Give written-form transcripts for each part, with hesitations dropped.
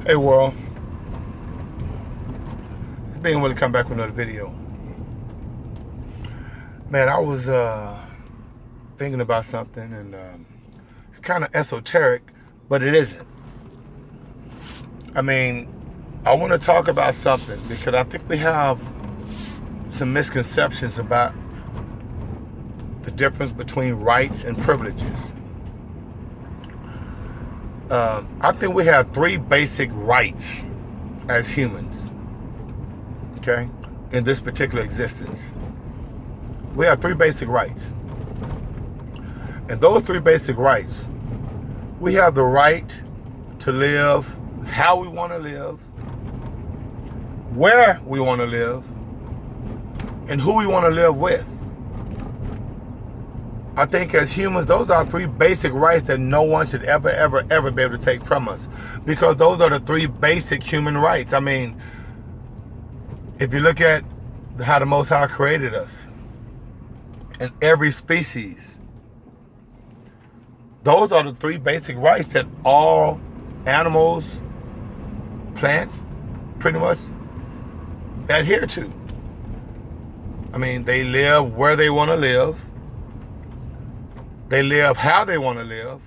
Hey world, it's being willing to come back with another video. Man, I was thinking about something, and it's kind of esoteric, but it isn't. I mean, I want to talk about something because I think we have some misconceptions about the difference between rights and privileges. I think we have three basic rights as humans, okay, in this particular existence. We have three basic rights. And those three basic rights, we have the right to live how we want to live, where we want to live, and who we want to live with. I think as humans, those are three basic rights that no one should ever be able to take from us, because those are the three basic human rights. I mean, if you look at how the Most High created us and every species, those are the three basic rights that all animals, plants, pretty much adhere to. I mean, they live where they want to live. They live how they want to live.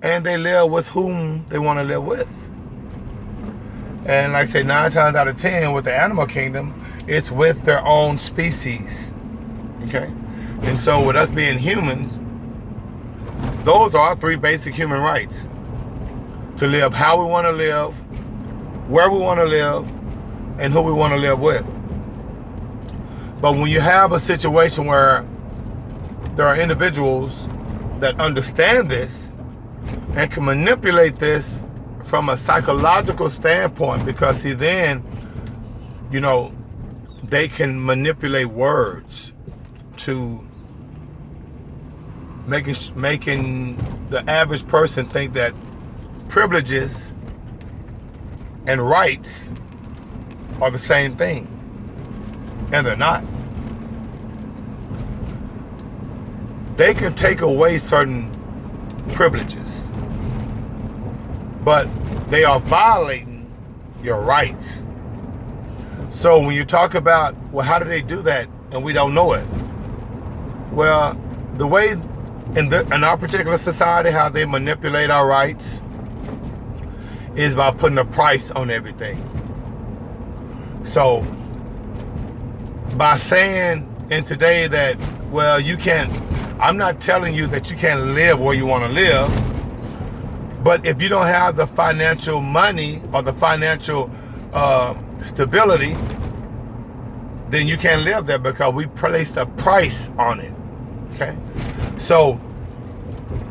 And they live with whom they want to live with. And like I say, 9 times out of 10 with the animal kingdom, it's with their own species. Okay? And so with us being humans, those are our three basic human rights. To live how we want to live, where we want to live, and who we want to live with. But when you have a situation where there are individuals that understand this and can manipulate this from a psychological standpoint, because see, then, you know, they can manipulate words to making the average person think that privileges and rights are the same thing. And they're not. They can take away certain privileges, but they are violating your rights. So when you talk about, well, how do they do that and we don't know it? Well, the way in our particular society, how they manipulate our rights is by putting a price on everything. So by saying in today that, well, you can't, I'm not telling you that you can't live where you want to live, but if you don't have the financial money or the financial stability, then you can't live there because we placed a price on it. Okay? So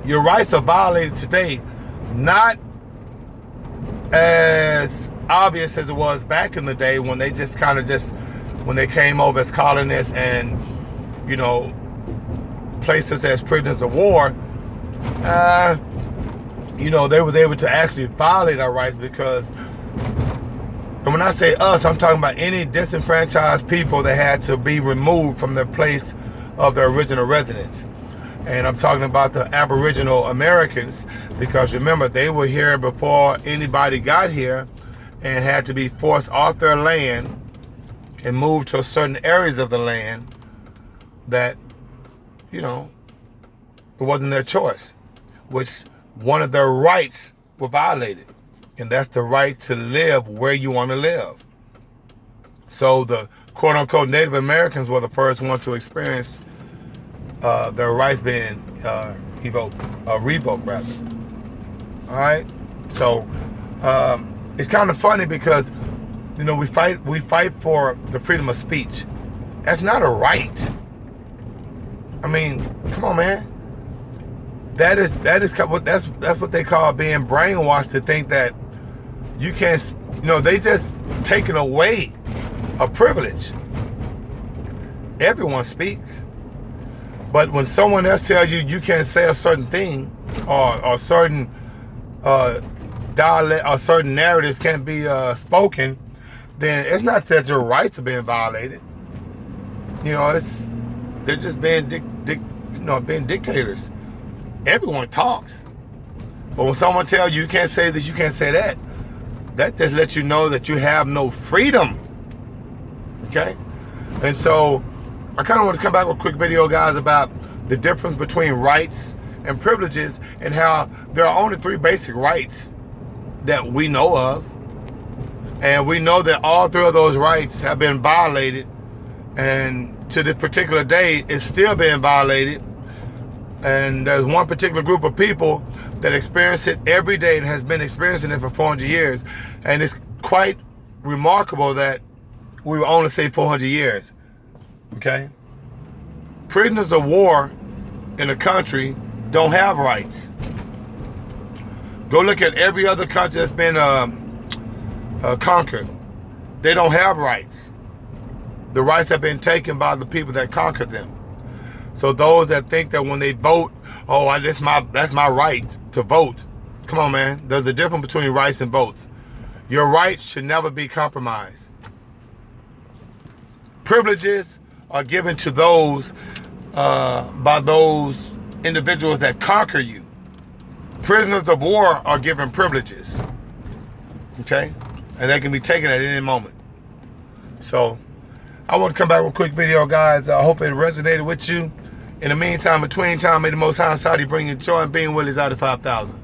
your rights are violated today, not as obvious as it was back in the day when they just when they came over as colonists and, you know, placed us as prisoners of war. You know, they was able to actually violate our rights because, and when I say us, I'm talking about any disenfranchised people that had to be removed from their place of their original residence. And I'm talking about the Aboriginal Americans, because remember, they were here before anybody got here and had to be forced off their land and moved to certain areas of the land that, you know, it wasn't their choice, which one of their rights were violated. And that's the right to live where you want to live. So the quote unquote Native Americans were the first ones to experience their rights being revoked rather. All right. So it's kind of funny because, you know, we fight for the freedom of speech. That's not a right. I mean, come on, man. That's what they call being brainwashed, to think that you can't. You know, they just taken away a privilege. Everyone speaks. But when someone else tells you you can't say a certain thing, or certain dialect or certain narratives can't be spoken, then it's not that your rights are being violated. You know, they're just being being dictators. Everyone talks. But when someone tells you can't say this, you can't say that, that just lets you know that you have no freedom. Okay? And so I kind of want to come back with a quick video, guys, about the difference between rights and privileges, and how there are only 3 basic rights that we know of. And we know that all 3 of those rights have been violated, and to this particular day, it's still being violated. And there's one particular group of people that experience it every day and has been experiencing it for 400 years. And it's quite remarkable that we will only say 400 years. Okay? Prisoners of war in a country don't have rights. Go look at every other country that's been conquered. They don't have rights. The rights have been taken by the people that conquered them. So those that think that when they vote, oh, that's my right to vote. Come on, man. There's a difference between rights and votes. Your rights should never be compromised. Privileges are given to those by those individuals that conquer you. Prisoners of war are given privileges. Okay? And they can be taken at any moment. So I want to come back with a quick video, guys. I hope it resonated with you. In the meantime, between time, may the Most High Saudi bring you joy, and being Willie's out of 5,000.